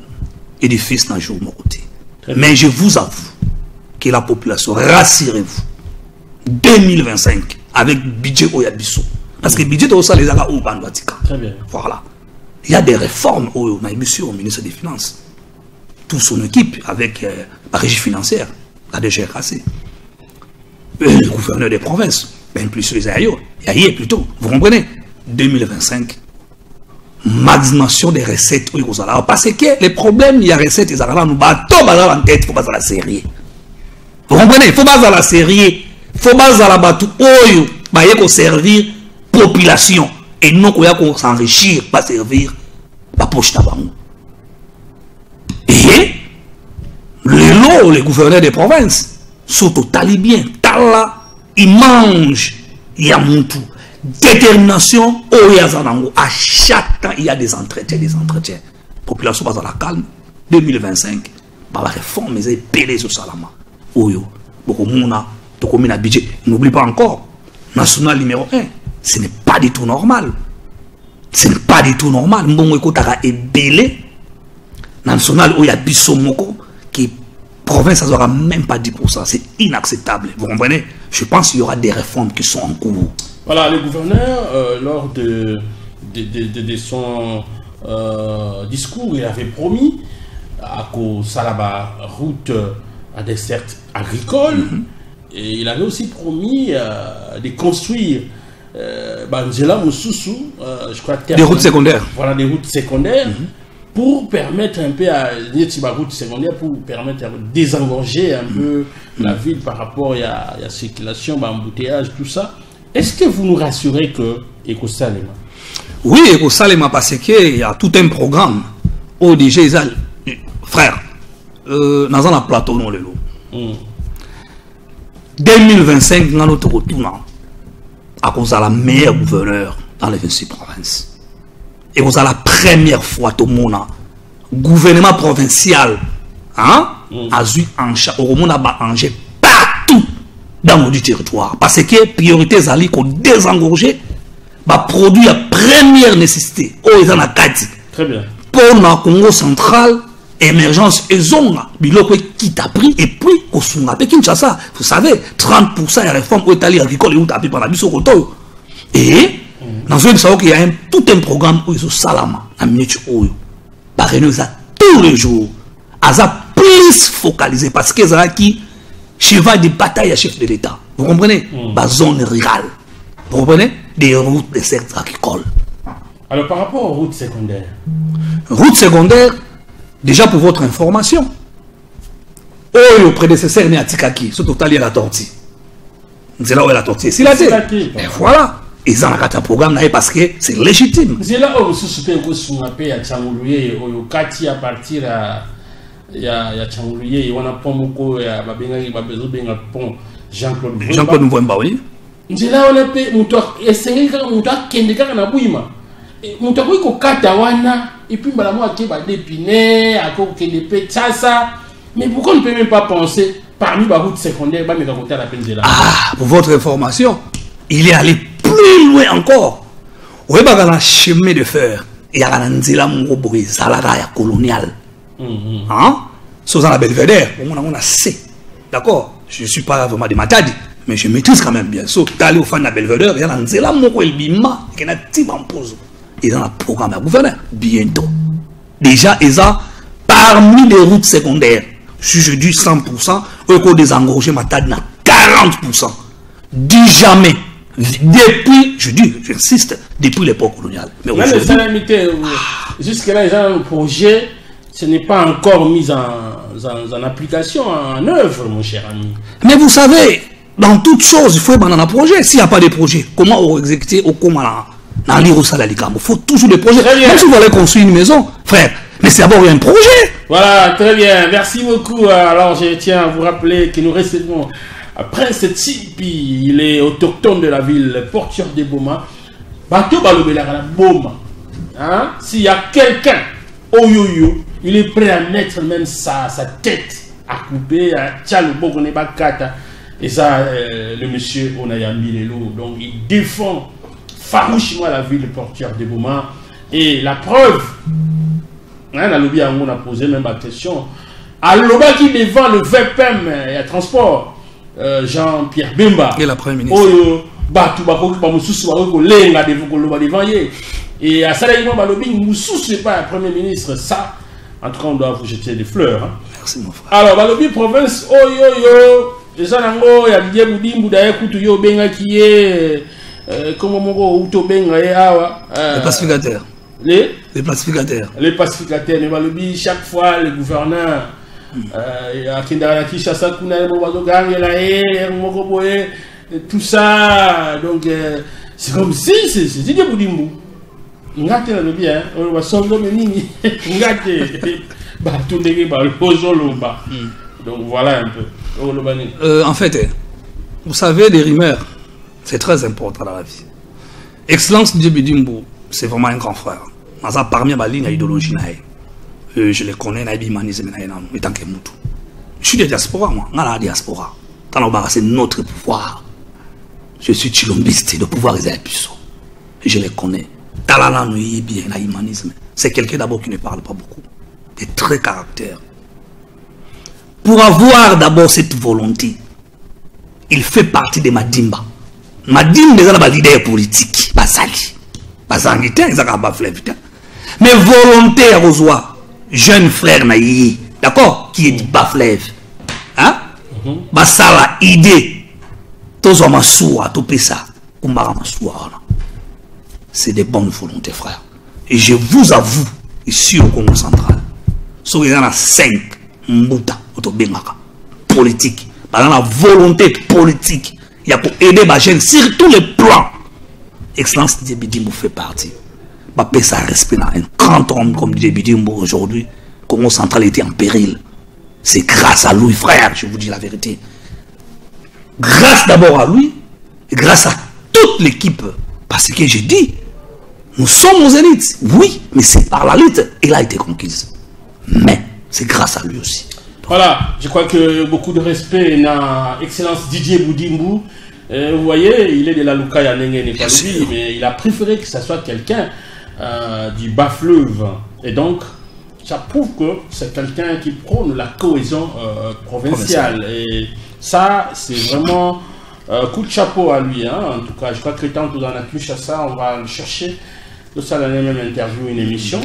[SPEAKER 4] édifice dans le jour côté. Mais je vous avoue que la population, rassurez-vous, 2025 avec budget au yabiso. Parce que le budget au sala les aga au bandatika.
[SPEAKER 3] Très bien.
[SPEAKER 4] Voilà. Il y a des réformes au ministre des Finances. Toute son équipe avec la régie financière, la DGRAC, le gouverneur des provinces, bien plus les aïeux, et plutôt, vous comprenez, 2025, maximisation des recettes, parce que les problèmes, il y a recettes, ils ont nous bateau en tête, il faut pas à la série. Vous comprenez, il faut pas à la série, il faut pas à la bateau, il faut servir la population, et non qu'on s'enrichir, pas servir la poche d'abord. Et les gouverneurs des provinces sont au talibien. Tala, ils mangent, il y a mon tout. Détermination, à chaque temps, il y a des entretiens. Population pas dans la calme. 2025, la réforme, ils ont payé sur Salama. Oyo, beaucoup de monde a budget. N'oublie pas encore, national numéro 1, ce n'est pas du tout normal. Ce n'est pas du tout normal. Bon, écoute, est belé. National où il y a Bissomoko, qui province, ça n'aura même pas 10%. C'est inacceptable. Vous comprenez? Je pense qu'il y aura des réformes qui sont en cours.
[SPEAKER 3] Voilà, le gouverneur, lors de son discours, il avait promis à Salaba route à dessert agricole. Et il avait aussi promis de construire Banjela Moussoussou, je crois,
[SPEAKER 4] des routes secondaires.
[SPEAKER 3] Voilà, des routes secondaires. Pour permettre un peu à route secondaire, pour permettre de désengorger un peu la ville par rapport à la circulation, embouteillage, tout ça. Est-ce que vous nous rassurez que Ekosalema?
[SPEAKER 4] Oui, Ekosalema, parce qu'il y a tout un programme. Au DG, frère, dans un plateau, non, le lot. 2025, nous avons retourné à cause de la meilleure gouverneur dans les 26 provinces. Et vous avez la première fois tout le monde, gouvernement provincial, a eu en charge, au monde a engagé partout dans notre territoire. Parce que priorité c'est qu'on désengorger, produit à première nécessité. Ils en a quatre.
[SPEAKER 3] Très bien.
[SPEAKER 4] Pour le Congo central, émergence et zone, biloko qui t'a pris et puis au Sunga Kinshasa, vous savez, 30% de réforme au Italie agricole et où t'as pris par la biso koto. Et dans ce cas, il y a tout un programme où ils sont salama, à minute où tous les jours, ils sont plus focalisés parce qu'ils ont qui cheval de bataille à chef de l'État. Vous comprenez? La zone rurale. Vous comprenez? Des routes de secteurs agricoles.
[SPEAKER 3] Alors par rapport aux routes secondaires.
[SPEAKER 4] Routes secondaires, déjà pour votre information, le prédécesseur n'est à Tikaki, ce total il y a la tortue. C'est là où il y a la tortue. C'est là. Et voilà. Ils ont un programme parce que c'est légitime.
[SPEAKER 3] C'est là où se soutient que son appel à Tchangoulouye, au Kati à partir à Tchangoulouye, on a pas beaucoup à Babenga, pont Jean-Claude
[SPEAKER 4] Mvouemba, oui.
[SPEAKER 3] C'est là où on a fait et c'est Kendeka na Bouima. Moutako ko Katawana, et puis Malamo a Keba d'épiner, à Kokedepe, Tchassa. Mais pourquoi on ne peut même pas penser parmi les routes secondaires, à la peine de là?
[SPEAKER 4] Ah, pour votre information, il est allé plus loin encore. Vous voyez, dans le chemin de fer, il y a un nzela mongobri, Zalaga colonial. Hein? Sur la Belvédère, on a C. D'accord? Je ne suis pas vraiment de Matadi, mais je maîtrise quand même bien. So, d'aller au fan de la Belvédère, il y a un nzela mongobima, qui est un petit pose. Ils ont un programme à gouverneur. Bientôt. Déjà, ils ont parmi les routes secondaires, si je dis 100%, au cours des engorgés, Matadi n'a 40%. Dis jamais. Depuis, je dis, j'insiste, depuis l'époque coloniale. Mais
[SPEAKER 3] jusque-là, ils ont un projet, ce n'est pas encore mis en application, en œuvre, mon cher ami.
[SPEAKER 4] Mais vous savez, dans toute chose, il faut un projet. S'il n'y a pas de projet, comment on exécuter ou comment dans l'Irosal à l'Ikambo? Il faut toujours des projets. Même si vous allez construire une maison, frère, Mais c'est d'abord un projet.
[SPEAKER 3] Voilà, très bien. Merci beaucoup. Alors, je tiens à vous rappeler que nous recevons Prince Tsipi. Il est autochtone de la ville, porteur de Boma. Bateau Balobela la Boma. Hein? S'il y a quelqu'un, Oyoyo, il est prêt à mettre même sa tête à couper, à Tchalobo, Bakata. Et ça, le monsieur Onayambi Lelo. Donc, il défend farouchement la ville, porteur de Boma. Et la preuve, hein, on a posé même la question. À Loba qui devant le VPM et le transport, Jean-Pierre Bemba.
[SPEAKER 4] Et la première ministre.
[SPEAKER 3] Et à Salaïman Balobi, Moussou, c'est pas un premier ministre. Ça, en tout cas, on doit vous jeter des fleurs. Hein.
[SPEAKER 4] Merci, mon frère.
[SPEAKER 3] Alors, Balobi, province, oh yo yo. Les gens, il y a des Boudimou, d'ailleurs, Koutou Benga qui est. Comment on dit,
[SPEAKER 4] les pacificateurs. Les pacificateurs.
[SPEAKER 3] Les pacificateurs. Mais Balobi, chaque fois, les gouverneurs. Tout ça. Donc, c'est comme si c'est Didier Boudimou. Ngate la lobi hein, on va songo menini. Ngate. Bah tout n'est pas le pozoloba. Donc voilà un peu.
[SPEAKER 4] En fait, vous savez, les rumeurs, c'est très important dans la vie. Excellence Didier Boudimou, c'est vraiment un grand frère. Dans sa parmi ma ligne idéologie je les connais, je suis de diaspora, moi. Dans la diaspora, c'est notre pouvoir. Je suis chilombiste, le pouvoir est puissant. Je les connais. C'est quelqu'un d'abord qui ne parle pas beaucoup. De très caractère. Pour avoir d'abord cette volonté, il fait partie de Madimba. Madimba est un leader politique. Mais volontaire aux oies. Jeune frère naïe, d'accord, qui est du Baflev. Hein? Basala, idée. Tous en masoua, tout ça. C'est des bonnes volontés, frère. Et je vous avoue, ici au Congo central, il y en a 5 mbouta, politique. Dans la volonté politique, il y a pour aider ma jeune sur tous les plans. Excellence Didier Bidimbo fait partie. Ça respect un grand homme comme Didier Bidimbo aujourd'hui. Congo central était en péril. C'est grâce à lui, frère, je vous dis la vérité. Grâce d'abord à lui, et grâce à toute l'équipe. Parce que j'ai dit, nous sommes aux élites. Oui, mais c'est par la lutte. Elle a été conquise. Mais c'est grâce à lui aussi.
[SPEAKER 3] Voilà, je crois que beaucoup de respect n'a Excellence Didier Boudimbo. Vous voyez, il est de la Lukaya Nenge, mais il a préféré que ce soit quelqu'un du bas-fleuve. Et donc, ça prouve que c'est quelqu'un qui prône la cohésion provinciale. Et ça, c'est vraiment coup de chapeau à lui. Hein. En tout cas, je crois que tant que dans la touche à ça, on va le chercher. Tout ça, dans la même interview, une émission.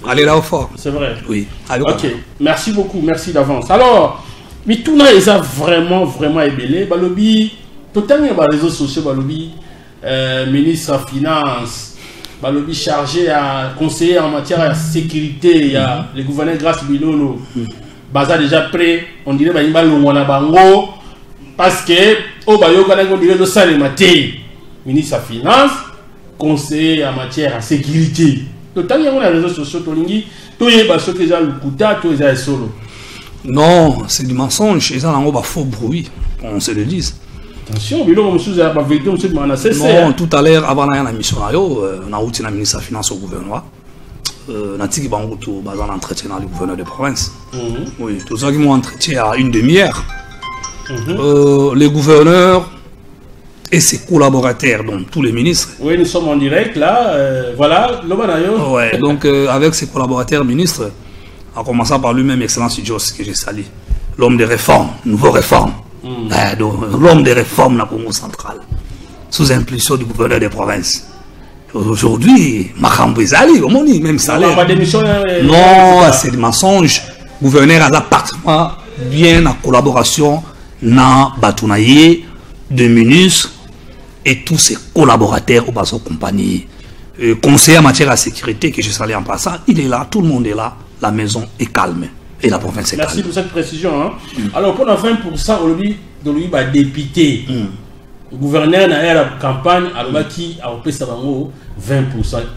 [SPEAKER 4] Allez là au fort.
[SPEAKER 3] C'est vrai.
[SPEAKER 4] Oui.
[SPEAKER 3] Ok, merci beaucoup, merci d'avance. Alors, Mitouna, ils ont vraiment ébélé. Balobi, tout le temps, il y a des réseaux sociaux, Balobi, ministre des Finances, Balobi chargé à conseiller en matière de sécurité. Il y a le gouverneur Grace Bilono. Baza déjà prêt, on dirait qu'il y a un bango parce que, on dirait que ça, le ministre des Finances, conseiller en matière de sécurité. Tout le temps, il y a des réseaux sociaux,
[SPEAKER 4] non, c'est du mensonge. Ils ont un faux bruit, on se le dise.
[SPEAKER 3] Attention,
[SPEAKER 4] non, tout à l'heure, avant la mission, on a eu un ministre des Finances au gouvernement. On a dit qu'il y a un entretien dans le gouverneur de province. Oui, tout ça qui m'ont entretien à une demi-heure. Les gouverneurs et ses collaborateurs, donc tous les ministres.
[SPEAKER 3] Oui, nous sommes en direct là. Voilà,
[SPEAKER 4] ouais, donc avec ses collaborateurs ministres, en commençant par lui-même, Excellence Idjos, que j'ai sali, l'homme des réformes, nouveau réforme. L'homme des réformes dans le Congo central, sous impulsion du gouverneur des provinces. Aujourd'hui, Makambo Ezali, même salaire. Non, c'est des mensonges. Le gouverneur a parfaitement bien en collaboration dans Batounaye, de ministres et tous ses collaborateurs au bateau compagnie. Conseiller en matière de sécurité, que je salue en passant, il est là, tout le monde est là, la maison est calme. Et la province est
[SPEAKER 3] Merci pour cette précision. Hein. Alors, pour la 20%, on lui va député. gouverneur n'a la campagne alors qui a opé ça 20%.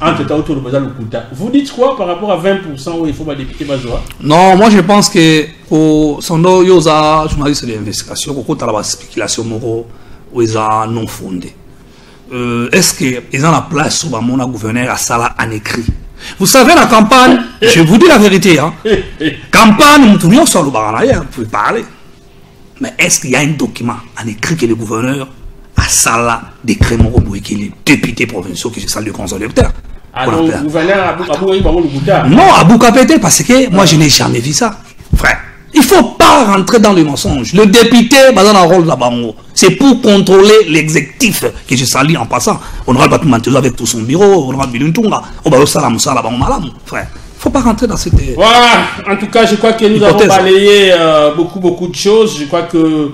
[SPEAKER 3] Entre temps autour de le Kuta. Vous dites quoi par rapport à 20% où il faut député Bazoa?
[SPEAKER 4] Non, moi je pense que au sondo yoza journaliste d'investigation ko tala ba spéculation moko où ils ont non fondé. Est-ce que ils ont la place sur mon gouverneur à Sala en écrit? Vous savez la campagne, je vous dis la vérité hein. Campagne tout le monde sur le baranaïa, vous pouvez parler. Mais est-ce qu'il y a un document en écrit que le gouverneur à Sala décret mon qui est député provincial qui est salle de consommateur?
[SPEAKER 3] Alors, le gouverneur a
[SPEAKER 4] non, à Boukapété, parce que moi je n'ai jamais vu ça. Frère, il ne faut pas rentrer dans le mensonge. Le député, dans un rôle là-bas, c'est pour contrôler l'exécutif que je salue en passant. On n'aura pas tout mentir avec tout son bureau, on n'aura pas Biluntunga, on va au salam, salam, malam. Frère, il ne faut pas rentrer dans cette.
[SPEAKER 3] Voilà, en tout cas, je crois que nous avons balayé beaucoup de choses. Je crois que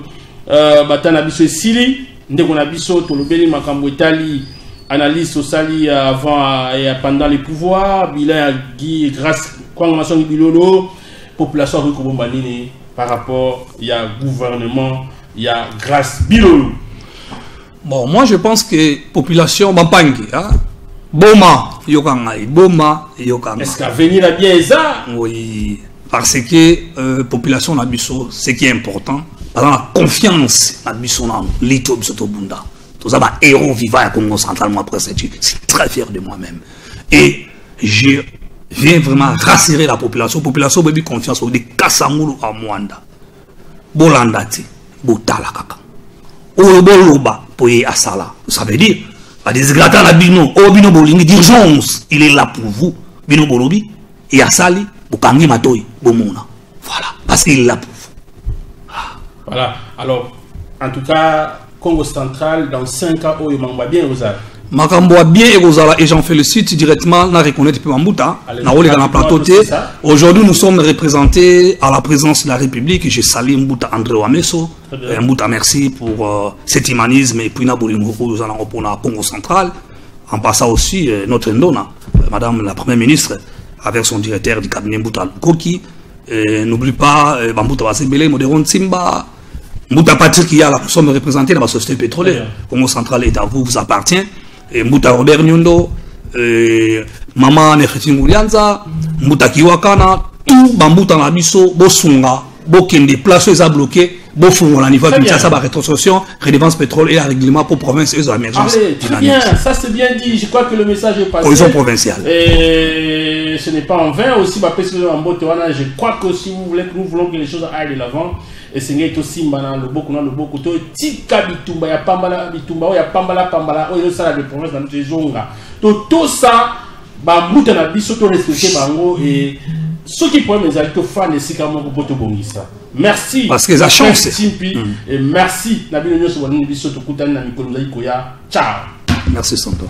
[SPEAKER 3] Batanabiso et Sili, Ndegonabiso, Tolobeli, Makambouetali, analyse au Sali avant et pendant les pouvoirs, bilan grâce à Bilolo, population Rukobombani par rapport il y a gouvernement, il y a grâce Bilolo.
[SPEAKER 4] Bon, moi je pense que population Bampangi, hein, Boma Yokangai, Boma Yokangai.
[SPEAKER 3] Est-ce qu'à venir à bien ça?
[SPEAKER 4] Oui, parce que population Nabiso, ce qui est important, par la confiance Nabiso dans l'Ito Bisotobunda. Tout ça, héros vivant à Congo central, moi, après je suis très fier de moi-même. Et je viens vraiment rassurer la population. La population a confiance au Kassamulu à Mwanda. Bolandati, Botala Kaka. Oloboloba, Poye Asala. Ça veut dire, à des gratans à Bino, Obino Bolingi d'urgence, il est là pour vous. Bino Bolobi, et Asali, Bokangi Matoy, Bomona. Voilà, parce qu'il est là pour vous.
[SPEAKER 3] Voilà, alors, en tout cas, Congo central, dans 5 ans, il m'a bien Rosal.
[SPEAKER 4] Makamboa bien et j'en félicite directement, na reconnaître Pambuta, na rôle dans la plateau. Aujourd'hui, nous sommes représentés à la présidence de la République. Je salue Mbouta André Wameso. Mbouta, merci pour cet humanisme et puis na Bolingoku, nous allons pour la Congo central. En passant aussi notre Ndona, Madame la Première ministre, avec son directeur du cabinet Mbouta Koki. N'oublie pas Mbouta Wasebele, Modéron Simba. Mbouta Patrick, qui a la somme représentée dans la société pétrolière. Congo central est à vous, vous appartient. Mbouta Robert Nyondo, Maman Nefeti Moulianza, Mbouta Kiwakana, tout Bambouta Nabiso, Bosunga, Bokende, place où ils ont bloqué, Bofou, la niveau de Kinshasa, la rétrocession, redevance pétrole et un règlement pour province et émergence.
[SPEAKER 3] Très bien, ça c'est bien dit. Je crois que le message est passé.
[SPEAKER 4] Horizon provincial.
[SPEAKER 3] Et ce n'est pas en vain aussi, je crois que si vous voulez que nous voulons que les choses aillent de l'avant, et c'est aussi le beaucoup to tika bitumba ya pambala bitumba ya pambala oyo sala de province dans notre zonga tout ça ba muta na biso to respecter bango et ceux qui pourraient mes alto fan et sika moko poto bongisa. Merci
[SPEAKER 4] parce que ça chance
[SPEAKER 3] et merci na bino nyoso boni biso to kutana na mikolo ya ciao.
[SPEAKER 4] Merci Santo.